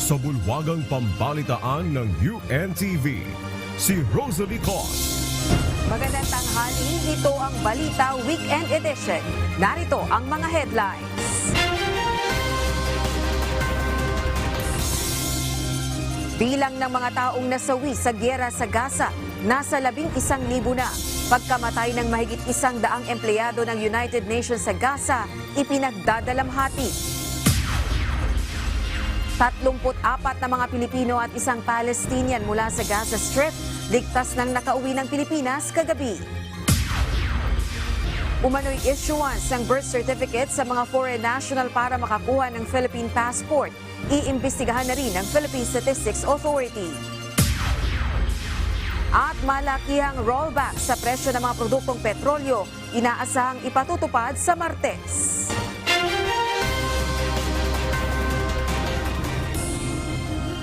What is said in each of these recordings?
sa bulwagang pambalitaan ng UNTV, si Rosalie Cos. Magandang tanghali, ito ang Balita Weekend Edition. Narito ang mga headlines. Bilang ng mga taong nasawi sa giyera sa Gaza, nasa 11,000 na. Pagkamatay ng mahigit 100 empleyado ng United Nations sa Gaza, ipinagdadalamhati. 34 na mga Pilipino at isang Palestinian mula sa Gaza Strip, ligtas nang nakauwi ng Pilipinas kagabi. Umano'y issuance ng birth certificate sa mga foreign national para makakuha ng Philippine passport. Iimbestigahan na rin ng Philippine Statistics Authority. At malakihang rollback sa presyo ng mga produktong petrolyo, inaasahang ipatutupad sa Martes.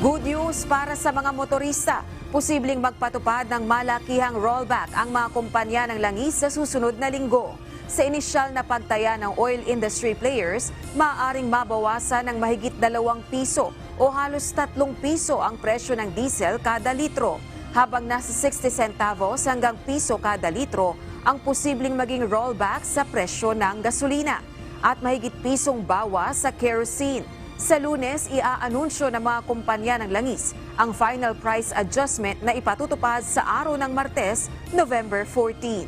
Good news para sa mga motorista. Posibleng magpatupad ng malakihang rollback ang mga kumpanya ng langis sa susunod na linggo. Sa inisyal na pagtaya ng oil industry players, maaaring mabawasan ng mahigit 2 piso o halos 3 piso ang presyo ng diesel kada litro, habang nasa 60 centavos hanggang piso kada litro ang posibleng maging rollback sa presyo ng gasolina at mahigit pisong bawas sa kerosene. Sa Lunes, iaanunsyo ng mga kumpanya ng langis ang final price adjustment na ipatutupad sa araw ng Martes, November 14.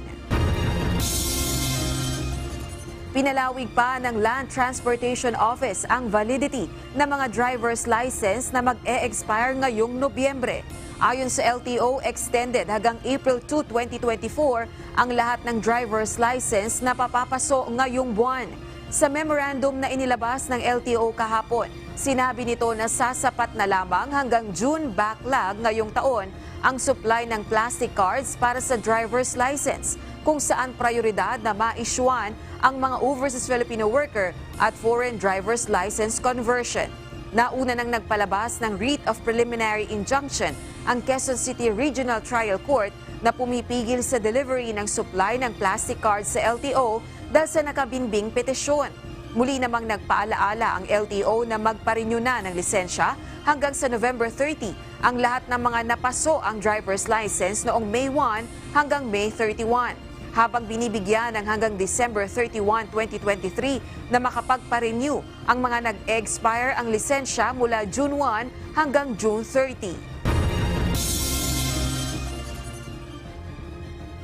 Pinalawig pa ng Land Transportation Office ang validity ng mga driver's license na mag-e-expire ngayong Nobyembre. Ayon sa LTO, extended hanggang April 2, 2024 ang lahat ng driver's license na papapaso ngayong buwan. Sa memorandum na inilabas ng LTO kahapon, sinabi nito na sasapat na lamang hanggang June backlog ngayong taon ang supply ng plastic cards para sa driver's license, kung saan prioridad na ma-issuean ang mga overseas Filipino worker at foreign driver's license conversion. Nauna nang nagpalabas ng writ of preliminary injunction ang Quezon City Regional Trial Court na pumipigil sa delivery ng supply ng plastic cards sa LTO dahil sa nakabinbing petisyon. Muli namang nagpaalaala ang LTO na magpa-renew na ng lisensya hanggang sa November 30 ang lahat ng mga napaso ang driver's license noong May 1 hanggang May 31. Habang binibigyan ng hanggang December 31, 2023 na makapagpa-renew ang mga nag-expire ang lisensya mula June 1 hanggang June 30.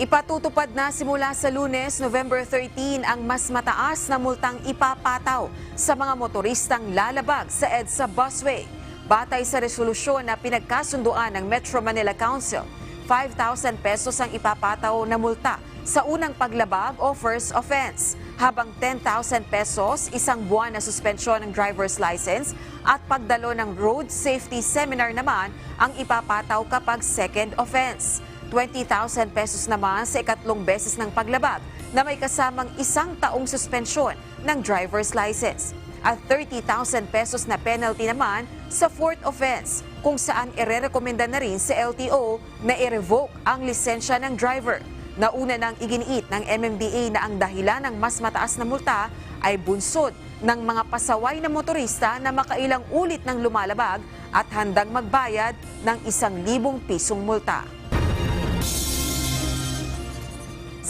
Ipatutupad na simula sa Lunes, November 13 ang mas mataas na multang ipapataw sa mga motoristang lalabag sa EDSA busway. Batay sa resolusyon na pinagkasunduan ng Metro Manila Council, 5,000 pesos ang ipapataw na multa sa unang paglabag o first offense, habang 10,000 pesos isang buwan na suspensyon ng driver's license at pagdalo ng road safety seminar naman ang ipapataw kapag second offense. 20,000 pesos naman sa ikatlong beses ng paglabag na may kasamang 1 taong suspensyon ng driver's license. At 30,000 pesos na penalty naman sa fourth offense, kung saan irerekomenda na rin sa LTO na i-revoke ang lisensya ng driver. Nauna nang iginiit ng MMDA na ang dahilan ng mas mataas na multa ay bunsod ng mga pasaway na motorista na makailang ulit ng lumalabag at handang magbayad ng 1,000 pisong multa.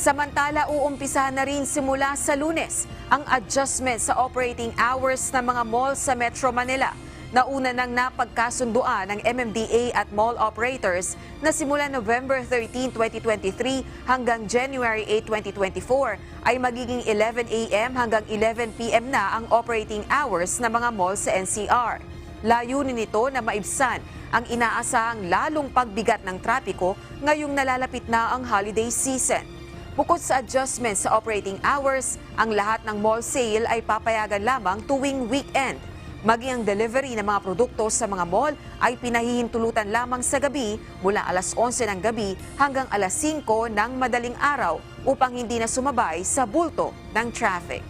Samantala, uumpisahan na rin simula sa Lunes ang adjustment sa operating hours ng mga mall sa Metro Manila. Nauna nang napagkasunduan ng MMDA at mall operators na simula November 13, 2023 hanggang January 8, 2024 ay magiging 11 a.m. hanggang 11 p.m. na ang operating hours ng mga mall sa NCR. Layunin nito na maibsan ang inaasahang lalong pagbigat ng trapiko ngayong nalalapit na ang holiday season. Bukod sa adjustment sa operating hours, ang lahat ng mall sale ay papayagan lamang tuwing weekend. Maging ang delivery ng mga produkto sa mga mall ay pinahihintulutan lamang sa gabi mula alas 11 ng gabi hanggang alas 5 ng madaling araw upang hindi na sumabay sa bulto ng traffic.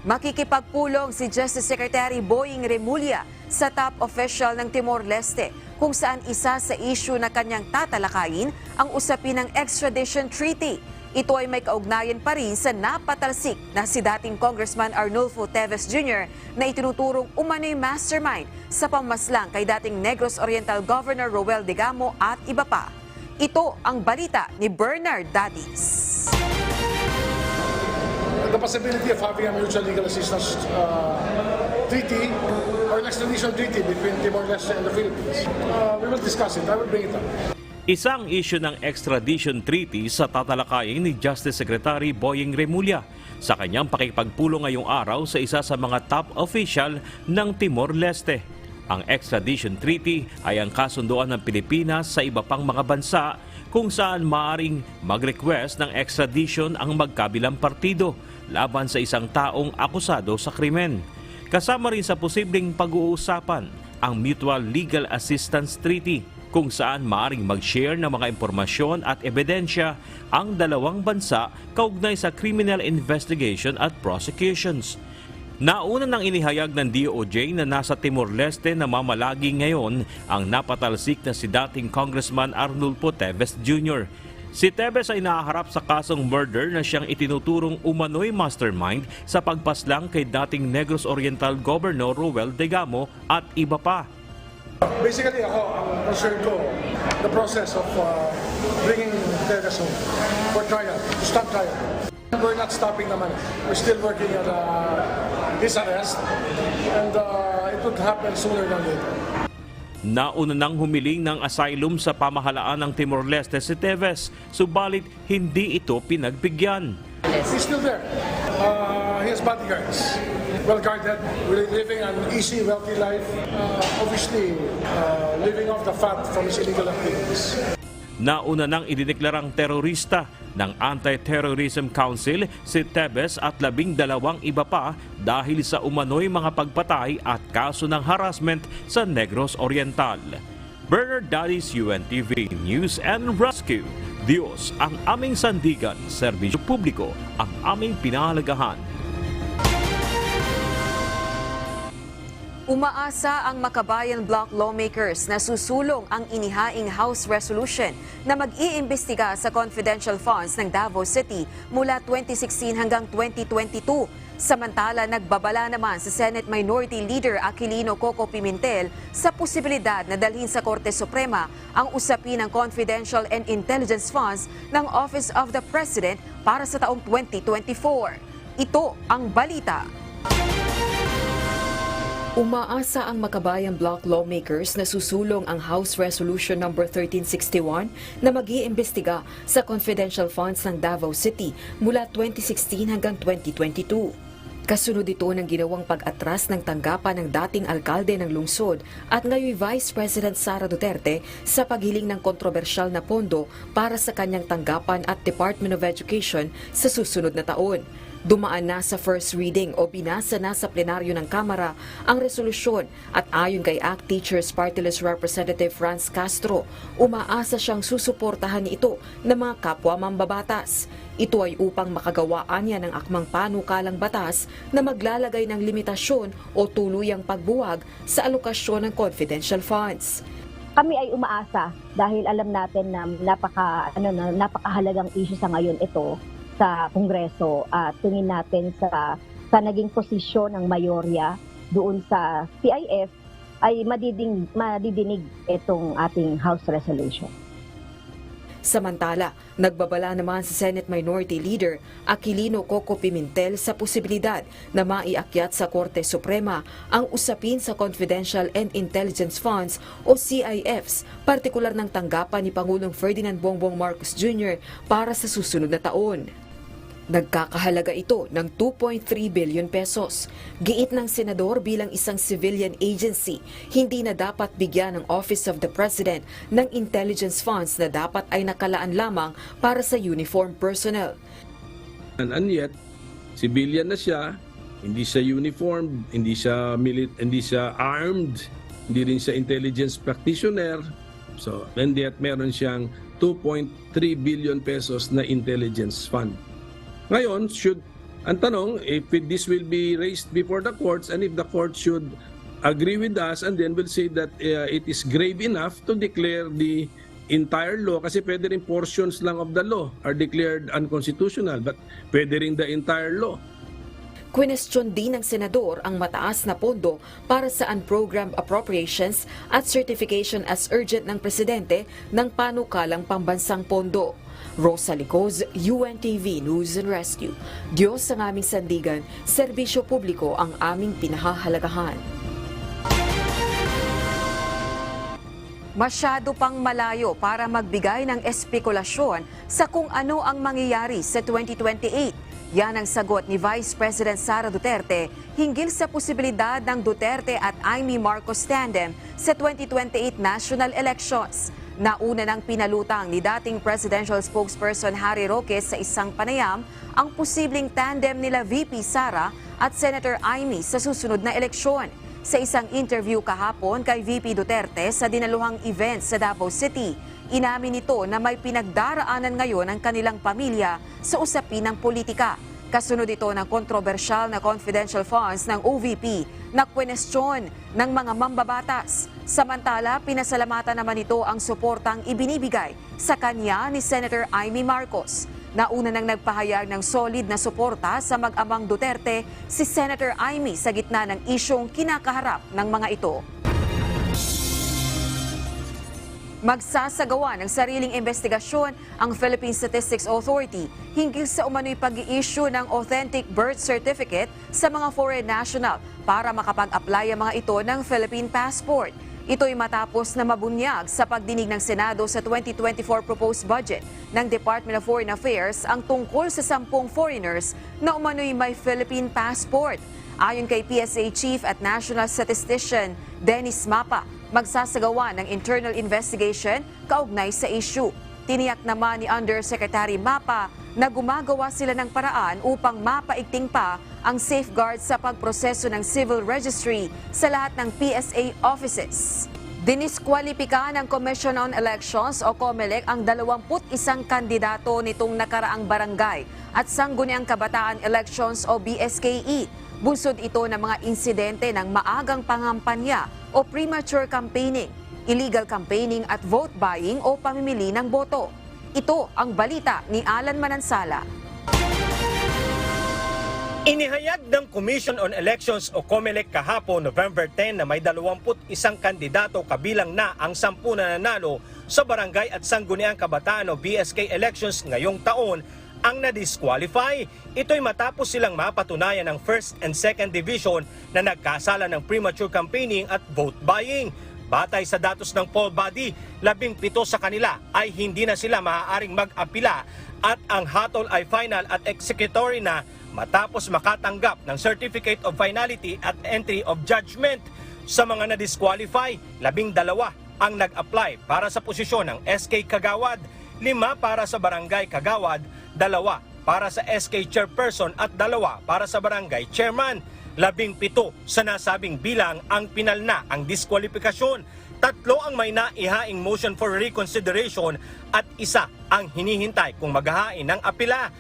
Makikipagpulong si Justice Secretary Boying Remulla sa top official ng Timor-Leste kung saan isa sa issue na kanyang tatalakayin ang usapin ng extradition treaty. Ito ay may kaugnayan pa rin sa napatalsik na si dating Congressman Arnulfo Teves Jr. na itinuturong umano'y mastermind sa pamamaslang kay dating Negros Oriental Governor Roel Digamo at iba pa. Ito ang balita ni Bernard Dadis. The possibility of having a mutual legal assistance treaty or an extradition treaty between Timor-Leste and the Philippines. We will discuss it. I will bring it up. Isang issue ng extradition treaty sa tatalakayin ni Justice Secretary Boying Remulla sa kanyang pakikipagpulong ngayong araw sa isa sa mga top official ng Timor-Leste. Ang extradition treaty ay ang kasunduan ng Pilipinas sa iba pang mga bansa kung saan maaring mag-request ng extradition ang magkabilang partido laban sa isang taong akusado sa krimen. Kasama rin sa posibleng pag-uusapan ang Mutual Legal Assistance Treaty kung saan maaring mag-share ng mga impormasyon at ebidensya ang dalawang bansa kaugnay sa criminal investigation at prosecutions. Nauna nang inihayag ng DOJ na nasa Timor-Leste na mamalagi ngayon ang napatalsik na si dating Congressman Arnulfo Teves Jr. Si Teves ay nahaharap sa kasong murder na siyang itinuturong umano'y mastermind sa pagpaslang kay dating Negros Oriental Governor Roel Digamo at iba pa. Basically, ako, ang concern ko, the process of bringing Teves home for trial, to stop trial. We're not stopping the money. We're still working on his arrest, and it would happen sooner than later. Nauna nang humiling ng asylum sa pamahalaan ng Timor-Leste si Teves, subalit hindi ito pinagbigyan. He's still there. He has bodyguards. Well guarded, living an easy, wealthy life. Obviously, living off the fat from his illegal activities. Nauna nang idineklarang terorista ng Anti-Terrorism Council si Teves at 12 iba pa dahil sa umano'y mga pagpatay at kaso ng harassment sa Negros Oriental. Bernard Dadis, UNTV News and Rescue. Diyos ang aming sandigan, serbisyo publiko ang aming pinahalagahan. Umaasa ang Makabayan Bloc lawmakers na susulong ang inihaing House Resolution na mag-iimbestiga sa confidential funds ng Davao City mula 2016 hanggang 2022. Samantala, nagbabala naman sa Senate Minority Leader Aquilino Coco Pimentel sa posibilidad na dalhin sa Korte Suprema ang usapin ng confidential and intelligence funds ng Office of the President para sa taong 2024. Ito ang balita. Umaasa ang Makabayan Bloc lawmakers na susulong ang House Resolution No. 1361 na mag-iimbestiga sa confidential funds ng Davao City mula 2016 hanggang 2022. Kasunod ito ng ginawang pag-atras ng tanggapan ng dating alkalde ng lungsod at ngayon Vice President Sara Duterte sa paghiling ng kontrobersyal na pondo para sa kanyang tanggapan at Department of Education sa susunod na taon. Dumaan na sa first reading o binasa na sa plenaryo ng Kamara ang resolusyon at ayon kay ACT Teachers Party List Representative Franz Castro, umaasa siyang susuportahan ito ng mga kapwa mambabatas. Ito ay upang makagawaan niya ng akmang panukalang batas na maglalagay ng limitasyon o tuluyang pagbuwag sa alokasyon ng confidential funds. Kami ay umaasa dahil alam natin na napakahalagang issue sa ngayon ito sa Kongreso at tingin natin sa naging posisyon ng mayorya doon sa CIF ay madidinig itong ating House Resolution. Samantala, nagbabala naman sa Senate Minority Leader Aquilino Coco Pimentel sa posibilidad na maiakyat sa Korte Suprema ang usapin sa Confidential and Intelligence Funds o CIFs, partikular ng tanggapan ni Pangulong Ferdinand Bongbong Marcos Jr. para sa susunod na taon. Nagkakahalaga ito ng 2.3 billion pesos. Giit ng senador bilang isang civilian agency, hindi na dapat bigyan ng Office of the President ng intelligence funds na dapat ay nakalaan lamang para sa uniform personnel. And yet, civilian na siya, hindi siya uniformed, hindi siya armed, hindi rin siya intelligence practitioner. So, and yet meron siyang 2.3 billion pesos na intelligence fund. Ngayon, ang tanong, if this will be raised before the courts and if the court should agree with us and then will say that it is grave enough to declare the entire law kasi pwede rin portions lang of the law are declared unconstitutional but pwede rin the entire law. Kwinestyon din ng senador ang mataas na pondo para sa unprogrammed appropriations at certification as urgent ng presidente ng panukalang pambansang pondo. Rosa Licoz, UNTV News and Rescue. Diyos ang aming sandigan, serbisyo publiko ang aming pinahahalagahan. Masyado pang malayo para magbigay ng espekulasyon sa kung ano ang mangyayari sa 2028. Yan ang sagot ni Vice President Sara Duterte hinggil sa posibilidad ng Duterte at Amy Marcos tandem sa 2028 national elections. Nauna nang pinalutang ni dating presidential spokesperson Harry Roque sa isang panayam ang posibleng tandem nila VP Sara at Senator Amy sa susunod na eleksyon. Sa isang interview kahapon kay VP Duterte sa dinaluhang event sa Davao City, inamin nito na may pinagdaraanan ngayon ang kanilang pamilya sa usapin ng politika. Kasunod ito ng kontrobersyal na confidential funds ng OVP na kwenestyon ng mga mambabatas. Samantala, pinasalamatan naman ito ang suportang ibinibigay sa kanya ni Senator Amy Marcos. Nauna nang nagpahayag ng solid na suporta sa mag-amang Duterte si Senator Amy sa gitna ng isyong kinakaharap ng mga ito. Magsasagawa ng sariling investigasyon ang Philippine Statistics Authority hinggil sa umano'y pag-i-issue ng authentic birth certificate sa mga foreign national para makapag-apply ang mga ito ng Philippine passport. Ito'y matapos na mabunyag sa pagdinig ng Senado sa 2024 proposed budget ng Department of Foreign Affairs ang tungkol sa 10 foreigners na umano'y may Philippine passport. Ayon kay PSA Chief at National Statistician Dennis Mapa, magsasagawa ng internal investigation kaugnay sa issue. Tiniyak naman ni Undersecretary Mapa na gumagawa sila ng paraan upang mapaigting pa ang safeguards sa pagproseso ng civil registry sa lahat ng PSA offices. Diniskwalipika ng Commission on Elections o COMELEC ang 21 kandidato nitong nakaraang barangay at Sangguniang Kabataan Elections o BSKE. Bunsod ito ng mga insidente ng maagang pangampanya o premature campaigning, illegal campaigning at vote buying o pamimili ng boto. Ito ang balita ni Alan Manansala. Inihayag ng Commission on Elections o COMELEC kahapon November 10 na may 21 kandidato kabilang na ang 10 na nanalo sa Barangay at Sangguniang Kabataan o BSK elections ngayong taon ang na-disqualify. Ito'y matapos silang mapatunayan ng first and second division na nagkasala ng premature campaigning at vote buying. Batay sa datos ng poll body, 17 sa kanila ay hindi na sila maaaring mag-apila at ang hatol ay final at executory na matapos makatanggap ng Certificate of Finality at Entry of Judgment. Sa mga na-disqualify, 12 ang nag-apply para sa posisyon ng SK Kagawad, 5 para sa Barangay Kagawad, 2 para sa SK Chairperson at 2 para sa Barangay Chairman. 17 sa nasabing bilang ang pinalna ang diskwalifikasyon. 3 ang may naihaing motion for reconsideration at 1 ang hinihintay kung maghahain ng apela.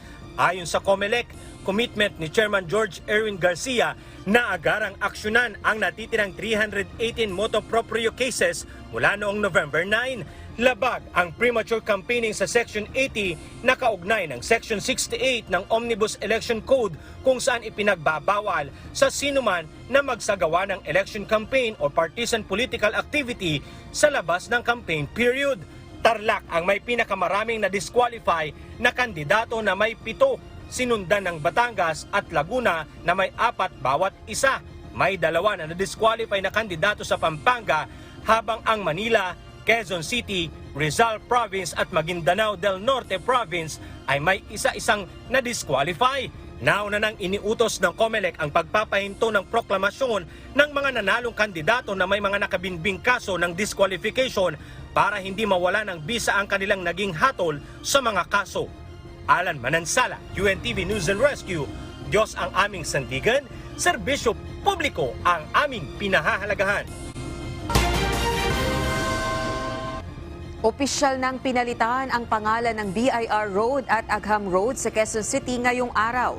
Ayon sa COMELEC, commitment ni Chairman George Erwin Garcia na agarang aksyonan ang natitirang 318 motu proprio cases mula noong November 9. Labag ang premature campaigning sa Section 80 na kaugnay ng Section 68 ng Omnibus Election Code kung saan ipinagbabawal sa sinuman na magsagawa ng election campaign o partisan political activity sa labas ng campaign period. Tarlac ang may pinakamaraming na-disqualify na kandidato na may 7, sinundan ng Batangas at Laguna na may 4 bawat isa. May 2 na na-disqualify na kandidato sa Pampanga habang ang Manila, Quezon City, Rizal Province at Maguindanao del Norte Province ay may isa-isang na-disqualify. Nauna nang iniutos ng COMELEC ang pagpapahinto ng proklamasyon ng mga nanalong kandidato na may mga nakabinbing kaso ng disqualification para hindi mawala ng bisa ang kanilang naging hatol sa mga kaso. Alan Manansala, UNTV News and Rescue. Diyos ang aming sandigan, serbisyo publiko ang aming pinahahalagahan. Opisyal nang pinalitan ang pangalan ng BIR Road at Agham Road sa Quezon City ngayong araw.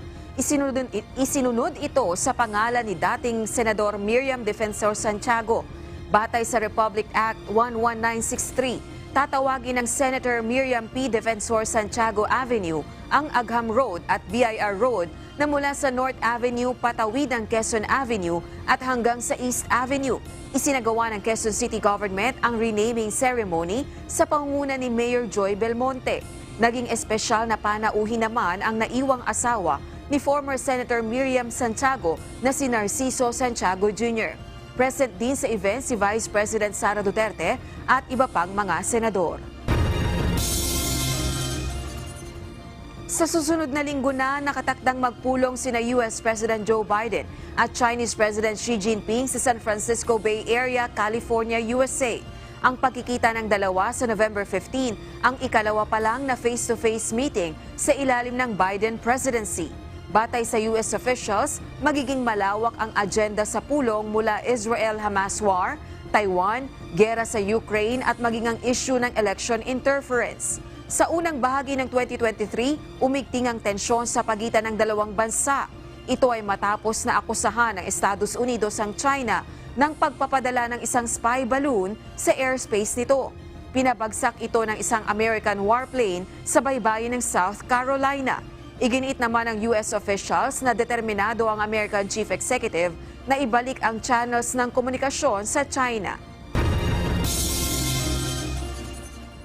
Isinunod ito sa pangalan ni dating Senador Miriam Defensor Santiago. Batay sa Republic Act 11963, tatawagin ng Senator Miriam P. Defensor Santiago Avenue ang Agham Road at BIR Road na mula sa North Avenue patawid ng Quezon Avenue at hanggang sa East Avenue. Isinagawa ng Quezon City Government ang renaming ceremony sa pangunguna ni Mayor Joy Belmonte. Naging espesyal na panauhin naman ang naiwang asawa ni former Senator Miriam Santiago na si Narciso Santiago Jr. Present din sa event si Vice President Sara Duterte at iba pang mga senador. Sa susunod na linggo na nakatakdang magpulong sina US President Joe Biden at Chinese President Xi Jinping sa San Francisco Bay Area, California, USA. Ang pagkikita ng dalawa sa November 15, ang ikalawa pa lang na face-to-face meeting sa ilalim ng Biden presidency. Batay sa US officials, magiging malawak ang agenda sa pulong mula Israel-Hamas war, Taiwan, gera sa Ukraine at maging ang issue ng election interference. Sa unang bahagi ng 2023, umigting ang tensyon sa pagitan ng dalawang bansa. Ito ay matapos na akusahan ng Estados Unidos ang China ng pagpapadala ng isang spy balloon sa airspace nito. Pinabagsak ito ng isang American warplane sa baybayin ng South Carolina. Iginiit naman ng US officials na determinado ang American Chief Executive na ibalik ang channels ng komunikasyon sa China.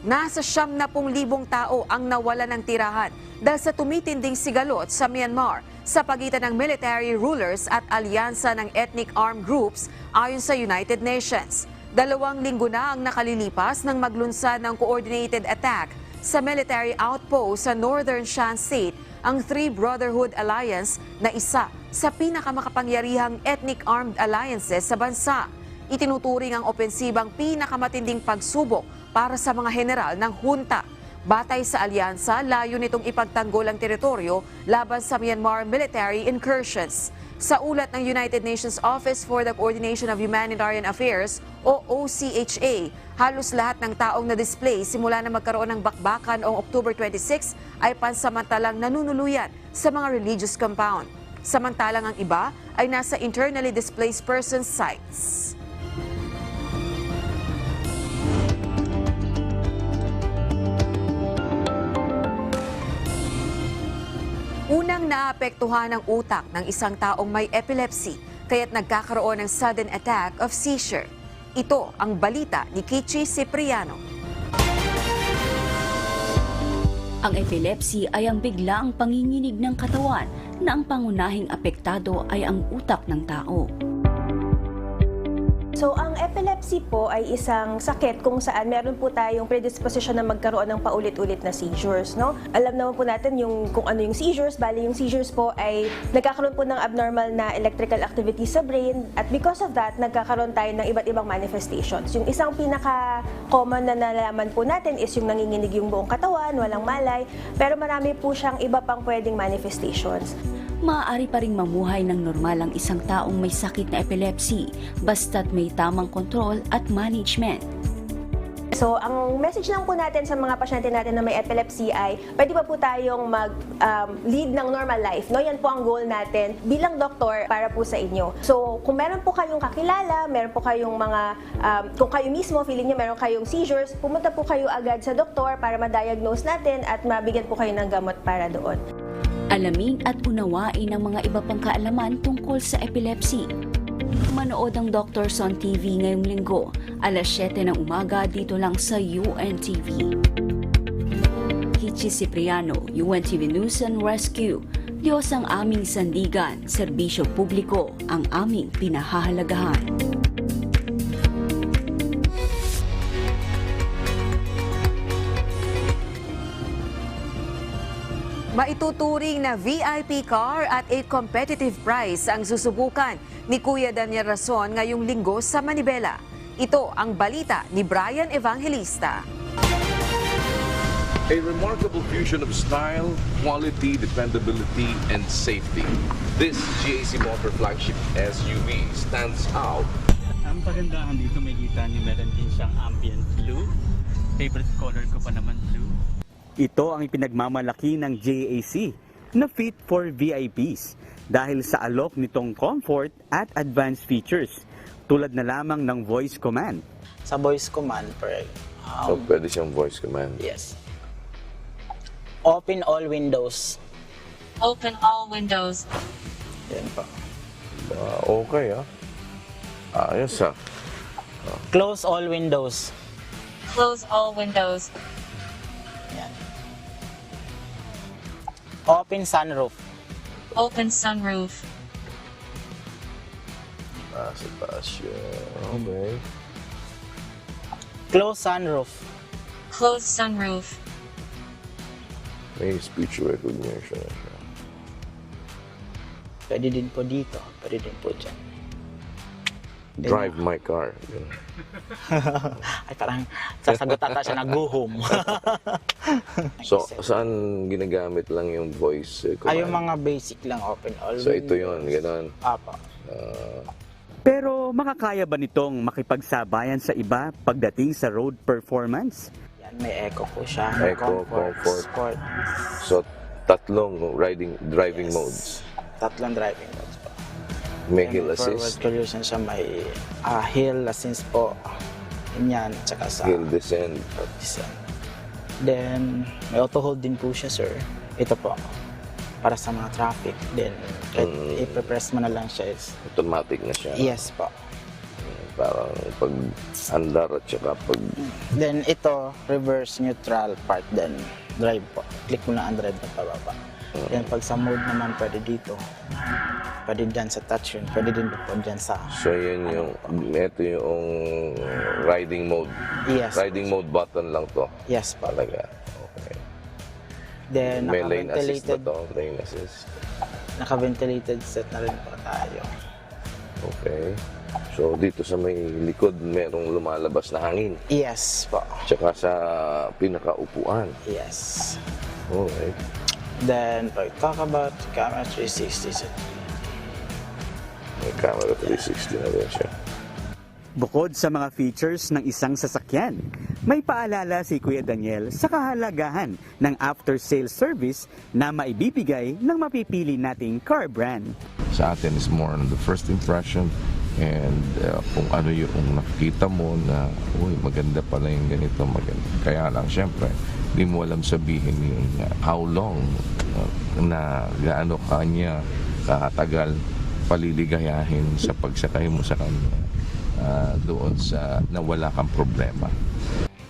Nasa 70,000 tao ang nawala ng tirahan dahil sa tumitinding sigalot sa Myanmar sa pagitan ng military rulers at alyansa ng ethnic armed groups ayon sa United Nations. 2 linggo na ang nakalilipas nang maglunsad ng coordinated attack sa military outpost sa Northern Shan State ang Three Brotherhood Alliance na isa sa pinakamakapangyarihang ethnic armed alliances sa bansa. Itinuturing ang opensibang pinakamatinding pagsubok para sa mga general ng junta. Batay sa alyansa, layo nitong ipagtanggol ang teritoryo laban sa Myanmar military incursions. Sa ulat ng United Nations Office for the Coordination of Humanitarian Affairs o OCHA, halos lahat ng taong na-display simula na magkaroon ng bakbakan noong October 26 ay pansamantalang nanunuluyan sa mga religious compound. Samantalang ang iba ay nasa internally displaced persons sites. Unang naapektuhan ang utak ng isang taong may epilepsy, kaya't nagkakaroon ng sudden attack of seizure. Ito ang balita ni Kichi Cipriano. Ang epilepsy ay ang biglaang panginginig ng katawan na ang pangunahing apektado ay ang utak ng tao. So, ang epilepsy po ay isang sakit kung saan meron po tayong predisposition na magkaroon ng paulit-ulit na seizures, no? Alam naman po natin kung ano yung seizures, bali yung seizures po ay nagkakaroon po ng abnormal na electrical activity sa brain at because of that, nagkakaroon tayo ng iba't ibang manifestations. Yung isang pinaka-common na nalaman po natin is yung nanginginig yung buong katawan, walang malay, pero marami po siyang iba pang pwedeng manifestations. Maaari pa ring mamuhay ng normal ang isang taong may sakit na epilepsy basta't may tamang kontrol at management. So, ang message lang po natin sa mga pasyente natin na may epilepsy ay pwede pa po tayong mag-lead ng normal life. No? Yan po ang goal natin bilang doktor para po sa inyo. So, kung meron po kayong kakilala, meron po kayong mga, kung kayo mismo, feeling nyo meron kayong seizures, pumunta po kayo agad sa doktor para ma-diagnose natin at mabigyan po kayo ng gamot para doon. Alamin at unawain ang mga iba pang kaalaman tungkol sa epilepsy. Manood ang Doctors on TV ngayong linggo, alas 7 ng umaga dito lang sa UNTV. Kichi Cipriano, UNTV News and Rescue. Diyos ang aming sandigan, serbisyo publiko ang aming pinahahalagahan. Maituturing na VIP car at a competitive price ang susubukan ni Kuya Daniel Rason ngayong linggo sa Manibela. Ito ang balita ni Brian Evangelista. A remarkable fusion of style, quality, dependability, and safety. This GAC Motor flagship SUV stands out. Ang pagandahan dito, may kita niyo meron din siyang ambient blue. Favorite color ko pa naman blue. Ito ang ipinagmamalaki ng JAC na fit for VIPs dahil sa alok nitong comfort at advanced features tulad na lamang ng voice command. Sa voice command, per So, pwede siyang voice command. Yes. Open all windows. Open all windows. Yan po. Okay, Ayos, Close all windows. Close all windows. Yan. Open sunroof. Open sunroof. Sa taas yun. Okay. Close sunroof. Close sunroof. May speech recognition na siya. Pwede din po dito. Pwede din po dyan. Drive my car. Yun. Ay, parang sasagot ata siya na go home. So, saan ginagamit lang yung voice command? Ay, yung mga basic lang, open all So, windows. ito yun, gano'n. Apo. Pero makakaya ba nitong makipagsabayan sa iba pagdating sa road performance? Yan, may echo po siya. Echo, comfort. Sport. So, tatlong driving modes. Tatlong driving modes po. May hill Forward assist, collision siya, may hill assist po. Yan, tsaka sa hill descent. descent. Then, may auto hold din po siya, sir. Ito po, para sa mga traffic. Then, kahit ipe-press mo na lang siya is, Automatic na siya. yes po. Parang pag andar at saka pag... Then, ito, reverse neutral part. Then, drive po. Click mo na ang drive na pababa. Then, pag sa mode naman, pwede dito. Pwede dyan sa touch yun. Pwede din po dyan sa... So, yun yung... Ito yung riding mode. Yes. Riding mode button lang to. Yes po. Talaga. Okay. Then, May lane assist ba naka-ventilated, to? Lane assist. naka-ventilated set na rin po tayo. Okay. So, dito sa may likod, merong lumalabas na hangin. Yes po. Tsaka sa pinakaupuan. Yes. Okay. Then, pag talk about camera 360 set. May camera 360 na rin siya. Bukod sa mga features ng isang sasakyan, may paalala si Kuya Daniel sa kahalagahan ng after-sales service na maibibigay ng mapipili nating car brand. Sa atin is more on the first impression and kung ano yung nakikita mo na uy, maganda pala yung ganito, maganda. Kaya lang, syempre, hindi mo alam sabihin yung how long na gaano kanya katagal paliligayahin sa pagsakay mo sa kanya doon sa nawala kang problema.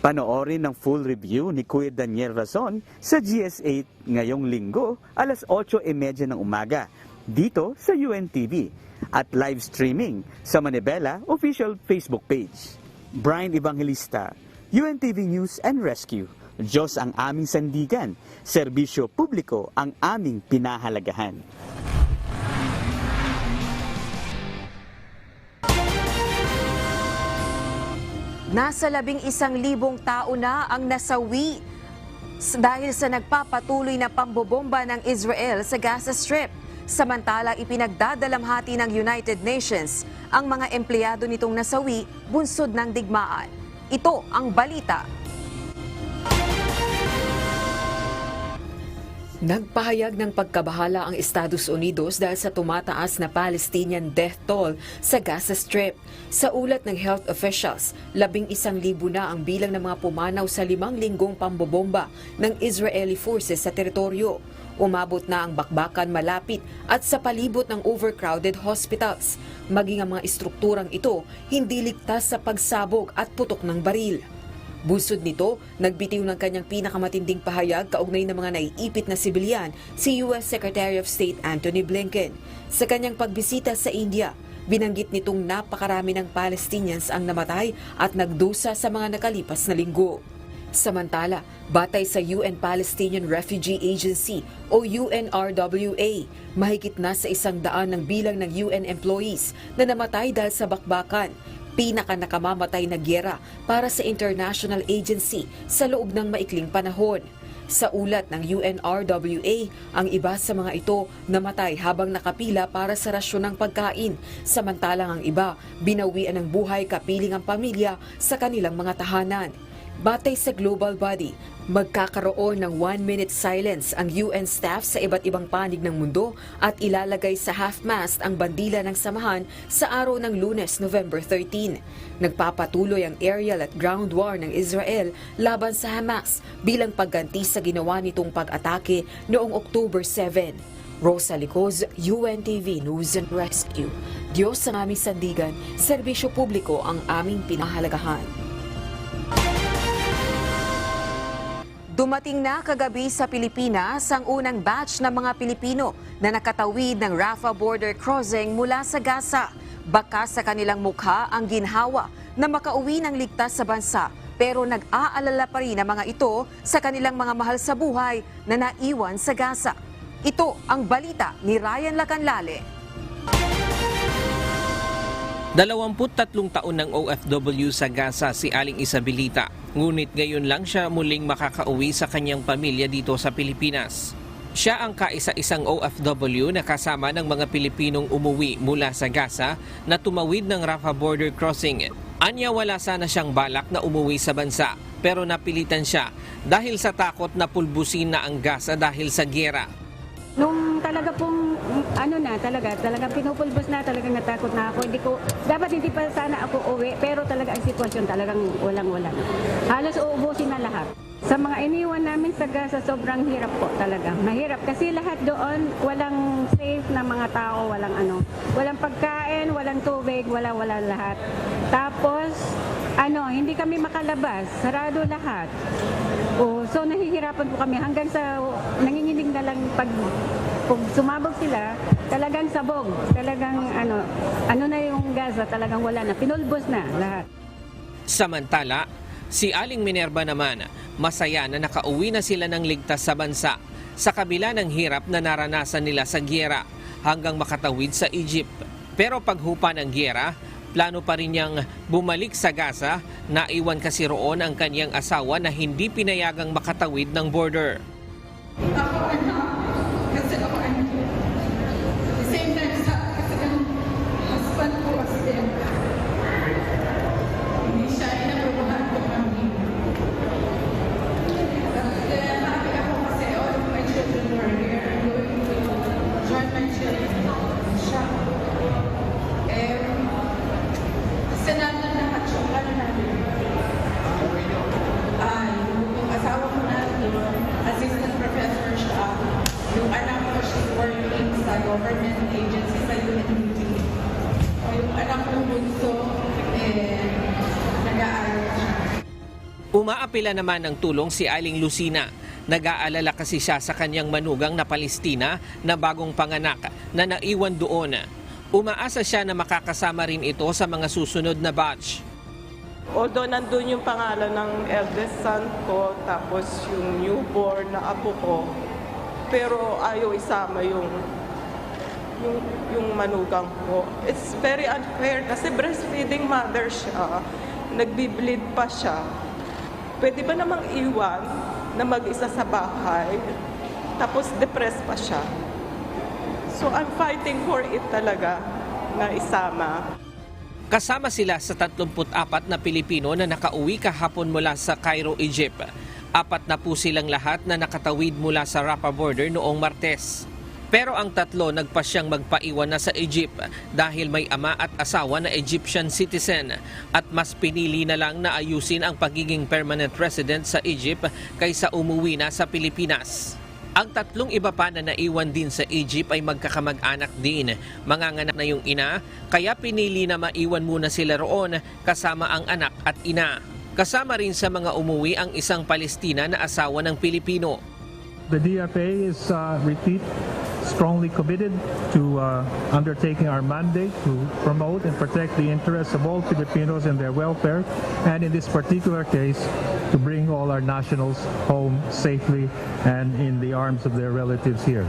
Panoorin ng full review ni Kuya Daniel Razon sa GS8 ngayong linggo, alas 8:30 ng umaga, dito sa UNTV at live streaming sa Manibela official Facebook page. Brian Evangelista, UNTV News and Rescue. Diyos ang aming sandigan, serbisyo publiko ang aming pinahalagahan. Nasa 11,000 tao na ang nasawi dahil sa nagpapatuloy na pambobomba ng Israel sa Gaza Strip. Samantala, ipinagdadalamhati ng United Nations ang mga empleyado nitong nasawi bunsod ng digmaan. Ito ang balita. Nagpahayag ng pagkabahala ang Estados Unidos dahil sa tumataas na Palestinian death toll sa Gaza Strip. Sa ulat ng health officials, 11,000 na ang bilang ng mga pumanaw sa 5 linggong pambobomba ng Israeli forces sa teritoryo. Umabot na ang bakbakan malapit at sa palibot ng overcrowded hospitals. Maging ang mga estrukturang ito hindi ligtas sa pagsabog at putok ng baril. Bunsod nito, nagbitiw ng kanyang pinakamatinding pahayag kaugnay ng mga naiipit na sibilyan si US Secretary of State Antony Blinken. Sa kanyang pagbisita sa India, binanggit nitong napakarami ng Palestinians ang namatay at nagdusa sa mga nakalipas na linggo. Samantala, batay sa UN Palestinian Refugee Agency o UNRWA, mahigit na sa 100 ng bilang ng UN employees na namatay dahil sa bakbakan. Pinaka-nakamamatay na gyera para sa international agency sa loob ng maikling panahon. Sa ulat ng UNRWA, ang iba sa mga ito namatay habang nakapila para sa rasyon ng pagkain, samantalang ang iba binawian ng buhay kapiling ang pamilya sa kanilang mga tahanan. Batay sa global body, magkakaroon ng 1-minute silence ang UN staff sa iba't ibang panig ng mundo at ilalagay sa half-mast ang bandila ng samahan sa araw ng Lunes, November 13. Nagpapatuloy ang aerial at ground war ng Israel laban sa Hamas bilang pagganti sa ginawa nitong pag-atake noong October 7. Rosa Licoz, UNTV News and Rescue. Diyos ang aming sandigan, serbisyo publiko ang aming pinahalagahan. Dumating na kagabi sa Pilipinas ang unang batch ng mga Pilipino na nakatawid ng Rafah border crossing mula sa Gaza. Baka sa kanilang mukha ang ginhawa na makauwi ng ligtas sa bansa, pero nag-aalala pa rin ang mga ito sa kanilang mga mahal sa buhay na naiwan sa Gaza. Ito ang balita ni Ryan Lacanlale. 23 taon ng OFW sa Gaza si Aling Isabelita. Ngunit ngayon lang siya muling makakauwi sa kanyang pamilya dito sa Pilipinas. Siya ang kaisa-isang OFW na kasama ng mga Pilipinong umuwi mula sa Gaza na tumawid ng Rafah border crossing. Anya wala sana siyang balak na umuwi sa bansa pero napilitan siya dahil sa takot na pulbusin na ang Gaza dahil sa giyera. Nung talaga pong talagang pinupulbos na, talagang natakot na ako. Hindi pa sana ako uwi, pero talaga ang sitwasyon talagang walang-wala. Halos uubusin na lahat. Sa mga iniwan namin sa Gaza, sobrang hirap po talaga. Mahirap kasi lahat doon, walang safe na mga tao, walang pagkain, walang tubig, wala lahat. Tapos, hindi kami makalabas, sarado lahat. So nahihirapan po kami hanggang sa nanginginig na lang pag sumabog sila, talagang sabog, talagang na yung Gaza, talagang wala na, pinulbos na lahat. Samantala, si Aling Minerva naman, masaya na nakauwi na sila ng ligtas sa bansa sa kabila ng hirap na naranasan nila sa giyera hanggang makatawid sa Egypt. Pero paghupa ng giyera, plano pa rin niyang bumalik sa Gaza, naiwan kasi roon ang kanyang asawa na hindi pinayagang makatawid ng border. government agency sa UNTV. Yung anak kong bunso, nag-aaral siya. Umaapila naman ng tulong si Aling Lucina. Nag-aalala kasi siya sa kanyang manugang na Palestina na bagong panganak na naiwan doon. Umaasa siya na makakasama rin ito sa mga susunod na batch. Although nandun yung pangalan ng eldest son ko, tapos yung newborn na apo ko, pero ayaw isama yung manugang ko. It's very unfair kasi breastfeeding mother siya, nagbi-bleed pa siya. Pwede ba namang iwan na mag-isa sa bahay, tapos depressed pa siya? So I'm fighting for it talaga na isama. Kasama sila sa 34 na Pilipino na nakauwi kahapon mula sa Cairo, Egypt. 4 na po silang lahat na nakatawid mula sa Rafah border noong Martes. Pero ang 3 nagpasyang magpaiwan na sa Egypt dahil may ama at asawa na Egyptian citizen at mas pinili na lang na ayusin ang pagiging permanent resident sa Egypt kaysa umuwi na sa Pilipinas. Ang 3 iba pa na naiwan din sa Egypt ay magkakamag-anak din. Manganganak na yung ina, kaya pinili na maiwan muna sila roon kasama ang anak at ina. Kasama rin sa mga umuwi ang isang Palestina na asawa ng Pilipino. The DFA is strongly committed to undertaking our mandate to promote and protect the interests of all Filipinos and their welfare, and in this particular case, to bring all our nationals home safely and in the arms of their relatives here.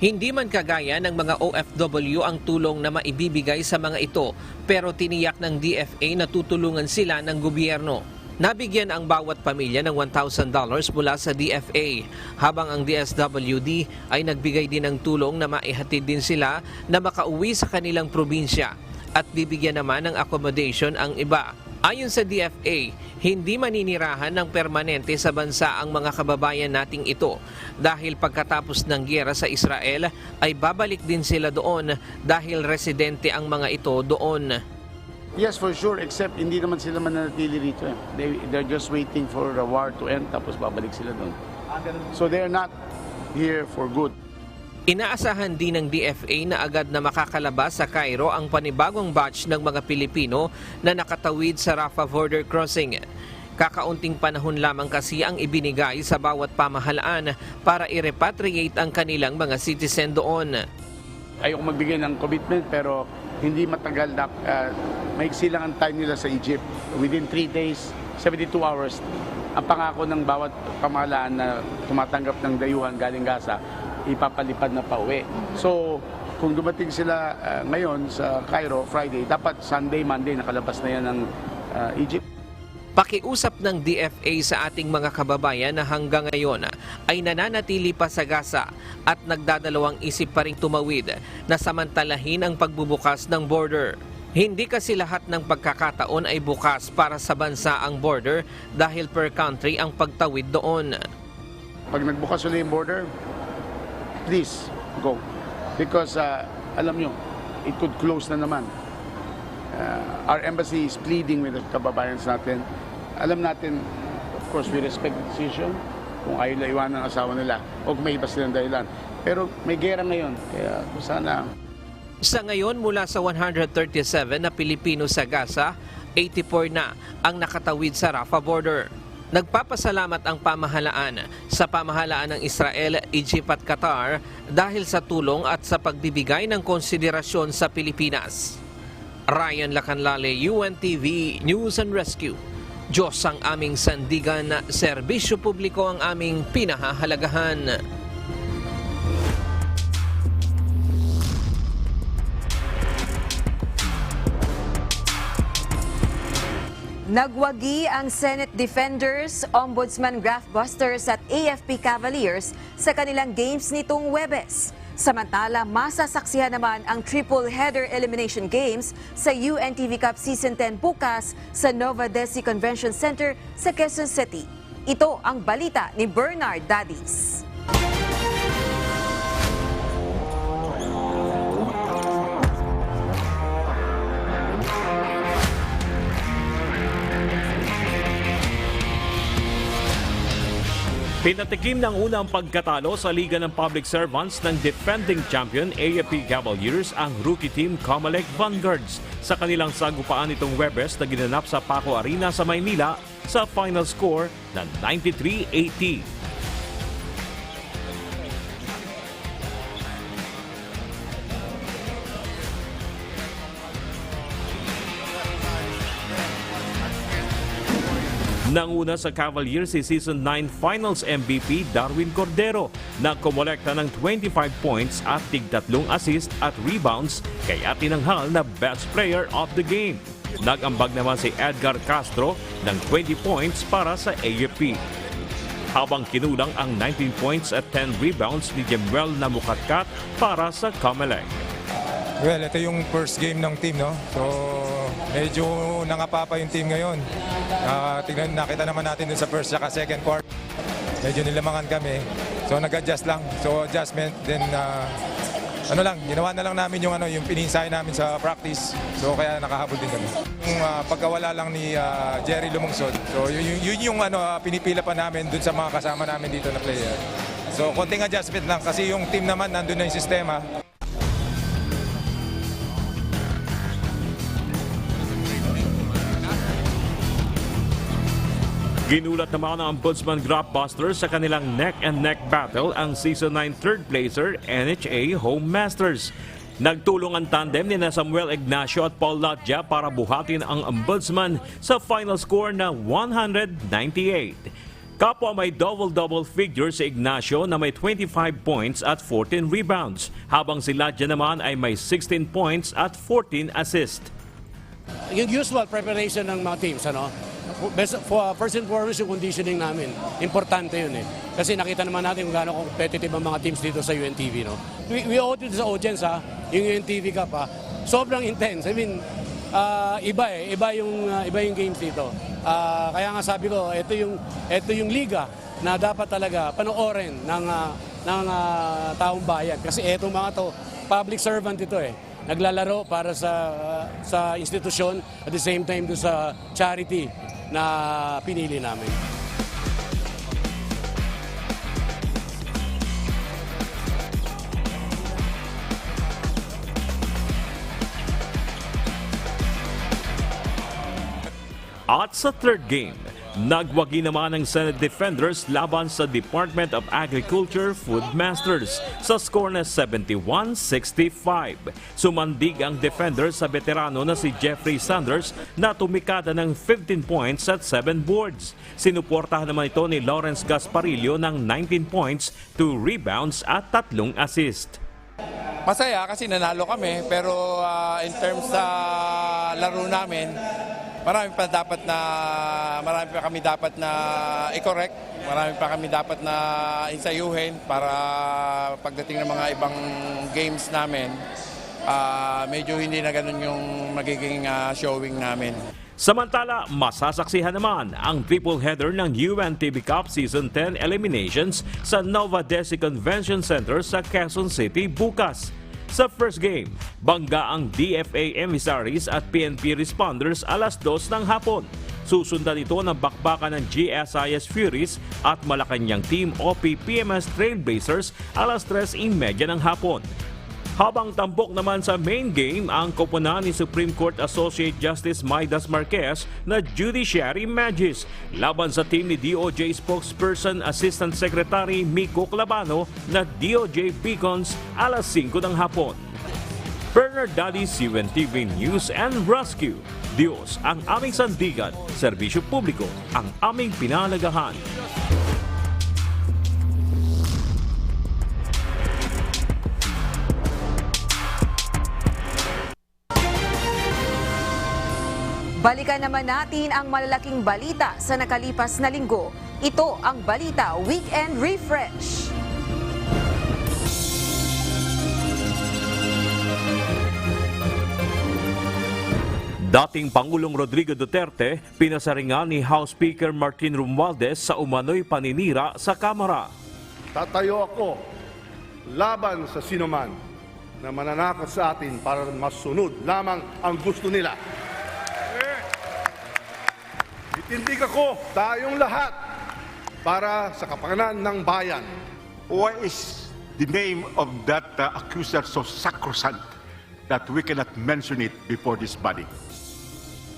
Hindi man kagaya ng mga OFW ang tulong na maibibigay sa mga ito, pero tiniyak ng DFA na tutulungan sila ng gobyerno. Nabigyan ang bawat pamilya ng $1,000 mula sa DFA, habang ang DSWD ay nagbigay din ng tulong na maihatid din sila na makauwi sa kanilang probinsya at bibigyan naman ng accommodation ang iba. Ayon sa DFA, hindi maninirahan ng permanente sa bansa ang mga kababayan nating ito dahil pagkatapos ng giyera sa Israel ay babalik din sila doon dahil residente ang mga ito doon. Yes, for sure, except hindi naman sila mananatili rito. They're just waiting for the war to end tapos babalik sila doon. So they're not here for good. Inaasahan din ng DFA na agad na makakalabas sa Cairo ang panibagong batch ng mga Pilipino na nakatawid sa Rafah border crossing. Kakaunting panahon lamang kasi ang ibinigay sa bawat pamahalaan para i-repatriate ang kanilang mga citizen doon. Ayoko magbigay ng commitment pero hindi matagal na maiksi lang ang time nila sa Egypt. Within 3 days, 72 hours, ang pangako ng bawat pamahalaan na tumatanggap ng dayuhan galing Gaza, ipapalipad na pauwi. So, kung dumating sila ngayon sa Cairo, Friday, dapat Sunday, Monday, nakalabas na yan ng Egypt. Pakiusap ng DFA sa ating mga kababayan na hanggang ngayon ay nananatili pa sa Gaza at nagdadalawang isip pa ring tumawid na samantalahin ang pagbubukas ng border. Hindi kasi lahat ng pagkakataon ay bukas para sa bansa ang border dahil per country ang pagtawid doon. Pag nagbukas ulit yung border, please go. Because alam nyo, it could close na naman. Our embassy is pleading with the kababayans natin. Alam natin, of course, we respect the decision kung ayaw na iwanan ang asawa nila o kung may iba silang dahilan. Pero may gera ngayon, kaya sana. Sa ngayon, mula sa 137 na Pilipino sa Gaza, 84 na ang nakatawid sa Rafah border. Nagpapasalamat ang pamahalaan sa pamahalaan ng Israel, Egypt at Qatar dahil sa tulong at sa pagbibigay ng konsiderasyon sa Pilipinas. Ryan Lacanlale, UNTV News and Rescue. Diyos ang aming sandigan, serbisyo publiko ang aming pinahahalagahan. Nagwagi ang Senate Defenders, Ombudsman Graftbusters at AFP Cavaliers sa kanilang games nitong Huwebes. Samantala, masasaksihan naman ang triple-header elimination games sa UNTV Cup Season 10 bukas sa Nova Desi Convention Center sa Quezon City. Ito ang balita ni Bernard Dadis. Pinatikim ng unang pagkatalo sa Liga ng Public Servants ng defending champion AFP Cavaliers ang rookie team Comelec Vanguards sa kanilang sagupaan nitong Huwebes na ginanap sa Paco Arena sa Maynila sa final score na 93-80. Nanguna sa Cavaliers si Season 9 Finals MVP Darwin Cordero na kumolekta ng 25 points at tig-3 assist at rebounds kaya tinanghal na Best Player of the Game. Nag-ambag naman si Edgar Castro ng 20 points para sa AFP. Habang kinulang ang 19 points at 10 rebounds ni Jemuel Namukatkat para sa Comelec. Well, ito yung first game ng team, no? So, medyo nangapapa yung team ngayon. Nakita naman natin dun sa first at second quarter. Medyo nilamangan kami. So, nag-adjust lang. So, adjustment. Then, ginawa na lang namin yung pininsay namin sa practice. So, kaya nakahabol din kami. Yung pagkawala lang ni Jerry Lumungsod. So, yun yung pinipila pa namin dun sa mga kasama namin dito na player. So, konting adjustment lang kasi yung team naman nandun na yung sistema. Ginulat naman ang Ombudsman Graftbusters sa kanilang neck-and-neck battle ang Season 9 third placer NHA Home Masters. Nagtulong ang tandem ni Samuel Ignacio at Paul Latja para buhatin ang Ombudsman sa final score na 198. Kapwa may double-double figure si Ignacio na may 25 points at 14 rebounds, habang si Latja naman ay may 16 points at 14 assists. Yung usual preparation ng mga teams, first and foremost yung conditioning namin. Importante yun eh. Kasi nakita naman natin kung gaano competitive ang mga teams dito sa UNTV. We owe it to the audience, yung UNTV Cup, sobrang intense. I mean, iba yung games dito. Kaya nga sabi ko, ito yung liga na dapat talaga panoorin ng taong bayan kasi etong mga to public servant ito naglalaro para sa institusyon at the same time do sa charity na pinili namin. At sa third game, nagwagi naman ang Senate Defenders laban sa Department of Agriculture Food Masters sa score na 71-65. Sumandig ang Defenders sa veterano na si Jeffrey Sanders na tumikada ng 15 points at 7 boards. Sinuportahan naman ito ni Lawrence Gasparillo ng 19 points, 2 rebounds at 3 assist. Masaya kasi nanalo kami pero in terms sa laro namin, marami pa kami dapat na i-correct, marami pa kami dapat na insayuhin para pagdating ng mga ibang games namin, medyo hindi na ganun yung magiging showing namin. Samantala, masasaksihan naman ang triple header ng UNTV Cup Season 10 eliminations sa Nova Desi Convention Center sa Quezon City bukas. Sa first game, bangga ang DFA emissaries at PNP responders alas 2 ng hapon. Susundan ito ng bakbakan ng GSIS Furies at Malacanang Team OP-PMS Trailblazers alas 3:30 ng hapon. Habang tampok naman sa main game ang koponan ni Supreme Court Associate Justice Maidas Marquez na Judiciary Magis laban sa team ni DOJ Spokesperson Assistant Secretary Miko Clavano na DOJ Beacons alas 5 ng hapon. Bernard Dadis, UNTV News and Rescue. Diyos ang aming sandigan, serbisyo publiko ang aming pinalagahan. Balikan naman natin ang malalaking balita sa nakalipas na linggo. Ito ang Balita Weekend Refresh. Dating Pangulong Rodrigo Duterte, pinasaringan ni House Speaker Martin Romualdez sa umano'y paninira sa Kamara. Tatayo ako laban sa sinuman na mananakot sa atin para masunod lamang ang gusto nila. Itindig ako tayong lahat para sa kapakanan ng bayan. Why is the name of that accuser so sacrosanct that we cannot mention it before this body?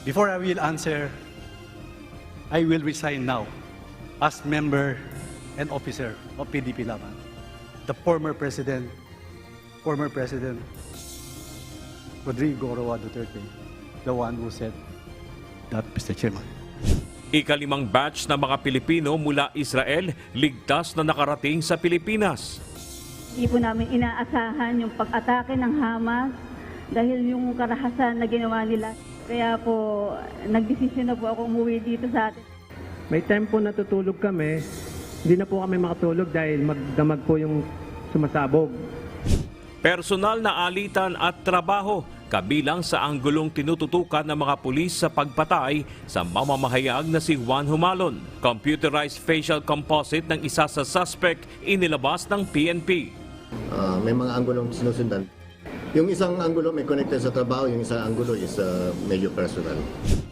Before I will answer, I will resign now as member and officer of PDP Laban. The former President Rodrigo Roa Duterte, the one who said that, Mr. Chairman. Ikalimang batch na mga Pilipino mula Israel ligtas na nakarating sa Pilipinas. Hindi po namin inaasahan yung pag-atake ng Hamas dahil yung karahasan na ginawa nila. Kaya po, nagdesisyon na po ako umuwi dito sa atin. May time po natutulog kami, hindi na po kami makatulog dahil magdamag po yung sumasabog. Personal na alitan at trabaho, kabilang sa anggulong tinututukan ng mga pulis sa pagpatay sa mamamahayag na si Juan Humalon. Computerized facial composite ng isa sa suspect inilabas ng PNP. May mga anggulong sinusundan. Yung isang anggulo may connected sa trabaho, yung isang anggulo is medyo personal.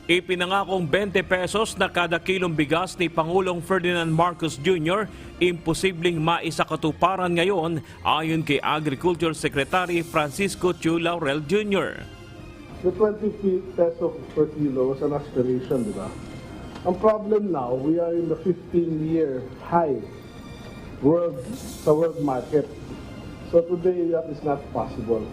Ipinangakong 20 pesos na kada kilong bigas ni Pangulong Ferdinand Marcos Jr. imposibleng maisakatuparan ngayon ayon kay Agriculture Secretary Francisco Chu Laurel Jr. The 20 peso per kilo was an aspiration, di ba? Ang problem now, we are in the 15-year high sa world market. So today, that is not possible.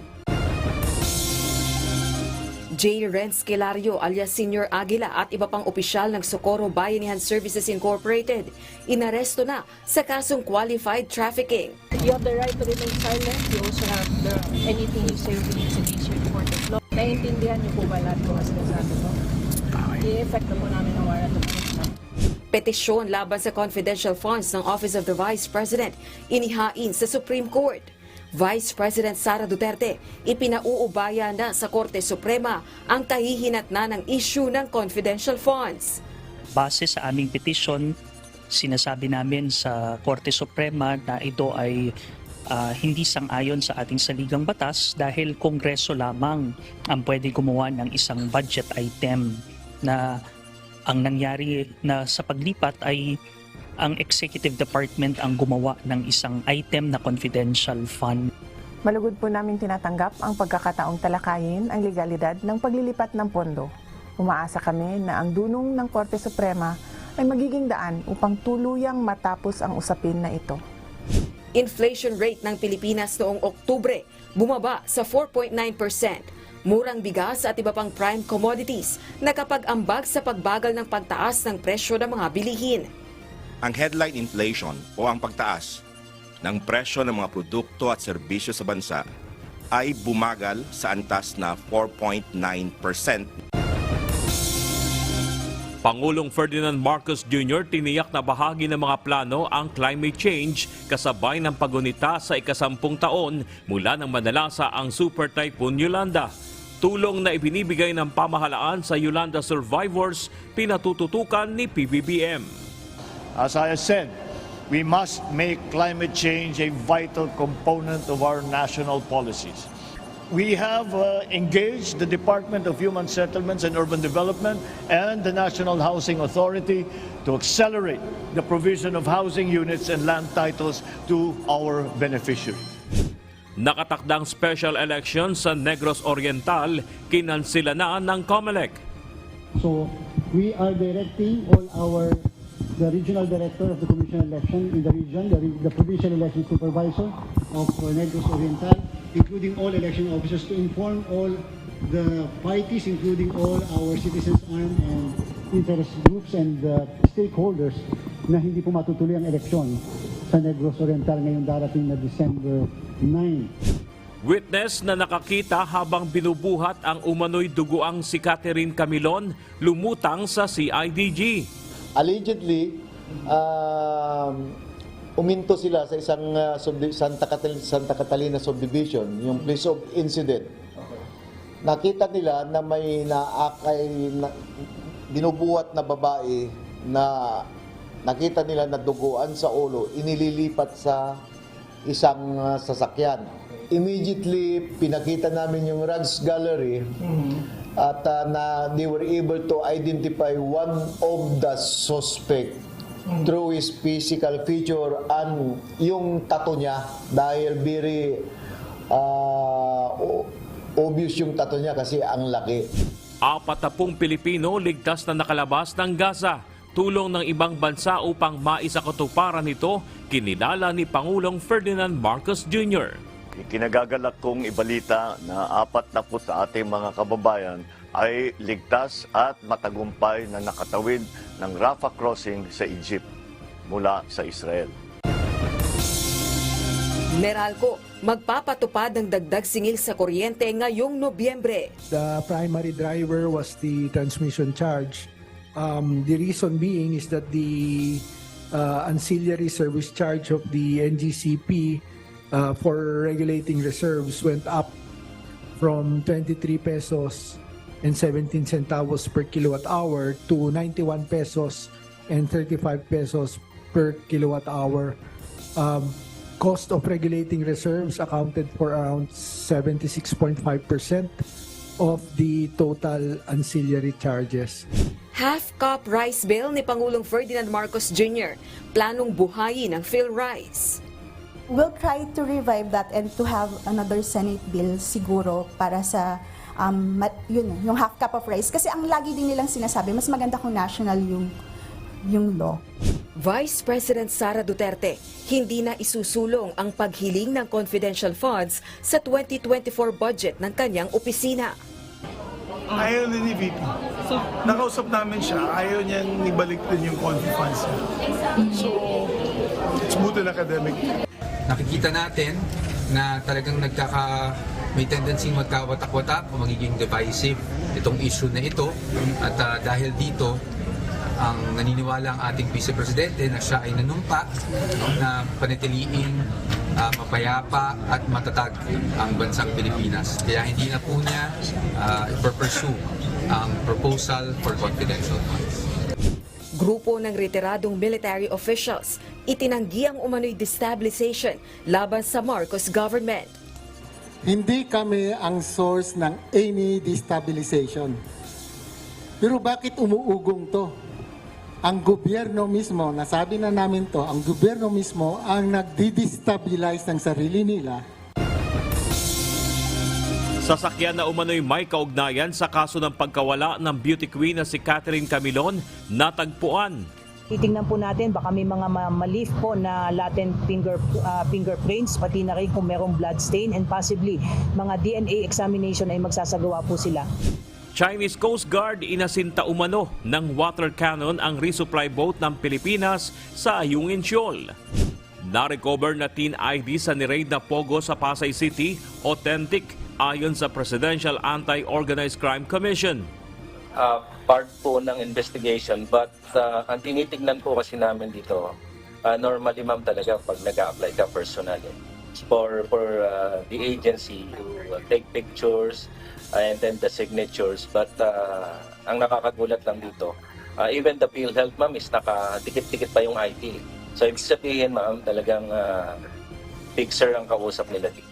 J. Renz Kilario alias Senior Aguila at iba pang opisyal ng Socorro Bayanihan Services Incorporated inaresto na sa kasong qualified trafficking. You have the right to remain silent. You also have anything you say believes against your court of law. Naiintindihan niyo po ba lahat po as nasabi ko? I-effect na po namin ang warrant of arrest. Petisyon laban sa confidential funds ng Office of the Vice President inihain sa Supreme Court. Vice President Sara Duterte, ipinauubaya na sa Korte Suprema ang kahihinatnan ng issue ng confidential funds. Base sa aming petisyon, sinasabi namin sa Korte Suprema na ito ay hindi sang-ayon sa ating saligang batas dahil Kongreso lamang ang pwede gumawa ng isang budget item na ang nangyari na sa paglipat ay ang Executive Department ang gumawa ng isang item na confidential fund. Malugod po namin tinatanggap ang pagkakataong talakayin ang legalidad ng paglilipat ng pondo. Umaasa kami na ang dunong ng Korte Suprema ay magiging daan upang tuluyang matapos ang usapin na ito. Inflation rate ng Pilipinas noong Oktubre bumaba sa 4.9%. Murang bigas at iba pang prime commodities nakapag-ambag sa pagbagal ng pagtaas ng presyo ng mga bilihin. Ang headline inflation o ang pagtaas ng presyo ng mga produkto at serbisyo sa bansa ay bumagal sa antas na 4.9%. Pangulong Ferdinand Marcos Jr. tiniyak na bahagi ng mga plano ang climate change kasabay ng pagunita sa ika-10 taon mula nang manalasa ang Super Typhoon Yolanda. Tulong na ibinibigay ng pamahalaan sa Yolanda survivors, pinatututukan ni PBBM. As I said, we must make climate change a vital component of our national policies. We have engaged the Department of Human Settlements and Urban Development and the National Housing Authority to accelerate the provision of housing units and land titles to our beneficiaries. Nakatakdang special election sa Negros Oriental, kinansila na ng COMELEC. So we are directing all the regional director of the Commission election in the region, the provincial election supervisor of Negros Oriental, including all election officers, to inform all the parties, including all our citizens' armed and interest groups and stakeholders na hindi po matutuloy ang eleksyon sa Negros Oriental ngayong darating na December 9. Witness na nakakita habang binubuhat ang umano'y duguang si Catherine Camilon lumutang sa CIDG. Allegedly, uminto sila sa isang Santa Catalina subdivision, yung place of incident. Nakita nila na may binubuhat na babae na nakita nila na duguan sa ulo, inililipat sa isang sasakyan. Immediately, pinakita namin yung Rags Gallery at they were able to identify one of the suspect through his physical feature and yung tattoo niya dahil very obvious yung tattoo niya kasi ang laki. 40 Pilipino ligtas na nakalabas ng Gaza. Tulong ng ibang bansa upang maisakatuparan ito, kinilala ni Pangulong Ferdinand Marcos Jr. Ikinagagalak kong ibalita na 40 sa ating mga kababayan ay ligtas at matagumpay na nakatawid ng Rafah crossing sa Egypt mula sa Israel. Meralco, magpapatupad ng dagdag singil sa kuryente ngayong Nobyembre. The primary driver was the transmission charge. The reason being is that the ancillary service charge of the NGCP for regulating reserves went up from 23 pesos and 17 centavos per kilowatt hour to 91 pesos and 35 pesos per kilowatt hour. Cost of regulating reserves accounted for around 76.5% of the total ancillary charges. Half-cup rice bill ni Pangulong Ferdinand Marcos Jr. Planong buhayin ang PhilRice. We'll try to revive that and to have another Senate bill siguro para sa yung half cup of rice. Kasi ang lagi din nilang sinasabi, mas maganda kung national yung law. Vice President Sara Duterte, hindi na isusulong ang paghiling ng confidential funds sa 2024 budget ng kanyang opisina. Ayaw din ni VP. Nakausap namin siya, ayaw niyang ibalik din yung confi funds niya. So, it's buto na academic. Nakikita natin na talagang may tendency magkawatak-watak o magiging divisive itong issue na ito. At dahil dito, ang naniniwala ang ating Vice Presidente na siya ay nanumpa na panatiliin mapayapa at matatag ang bansang Pilipinas. Kaya hindi na po niya i-pursue ang proposal for confidential funds. Grupo ng retiradong military officials itinanggi ang umano'y destabilization laban sa Marcos government. Hindi kami ang source ng any destabilization. Pero bakit umuugong to? Ang gobyerno mismo, nasabi na namin to, ang gobyerno mismo ang nagdi-destabilize ng sarili nila. Sasakyan na umano'y may kaugnayan sa kaso ng pagkawala ng beauty queen na si Catherine Camilon natagpuan. Titingnan po natin, baka may mga malif po na latent fingerprints, pati na rin kung merong blood stain and possibly mga DNA examination ay magsasagawa po sila. Chinese Coast Guard inasinta umano ng water cannon ang resupply boat ng Pilipinas sa Ayungin Shoal. Na-recover na teen ID sa ni-raid na Pogo sa Pasay City, authentic ayon sa Presidential Anti-Organized Crime Commission. Part po ng investigation, but ang tinitignan po kasi namin dito, normally ma'am talaga pag nag-a-apply ka personally for the agency to take pictures and then the signatures, but ang nakakagulat lang dito, even the PhilHealth ma'am is nakadikit-dikit pa yung ID. So ibig sabihin ma'am talagang fixer ang kausap nila dito.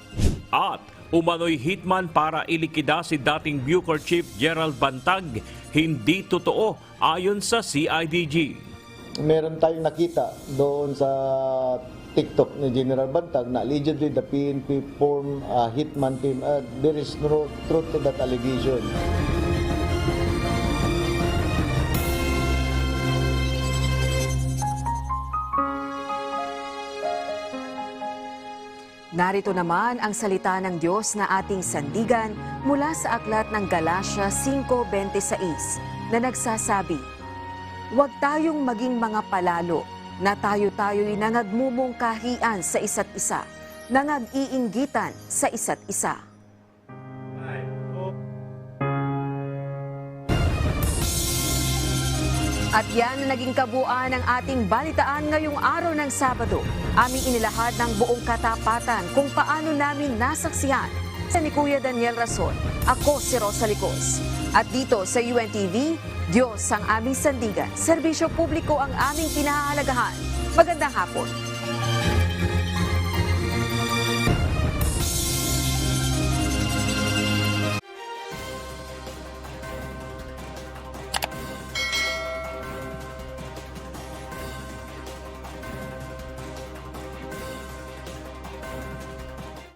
At umano'y hitman para ilikida si dating Bucor Chief Gerald Bantag, hindi totoo ayon sa CIDG. Meron tayong nakita doon sa TikTok ni General Bantag na allegedly the PNP form hitman team. There is no truth to that allegation. Narito naman ang salita ng Diyos na ating sandigan mula sa aklat ng Galatia 5:26 na nagsasabi, "Huwag tayong maging mga palalo na tayo-tayo'y nangagmumungkahian sa isa't isa, nangag-iinggitan sa isa't isa." At yan ang naging kabuuan ng ating balitaan ngayong araw ng Sabado. Aming inilahad ng buong katapatan kung paano namin nasaksihan. Sa ni Kuya Daniel Rason, ako si Rosa Licos. At dito sa UNTV, Diyos ang aming sandigan. Serbisyo publiko ang aming pinahahalagahan. Magandang hapon.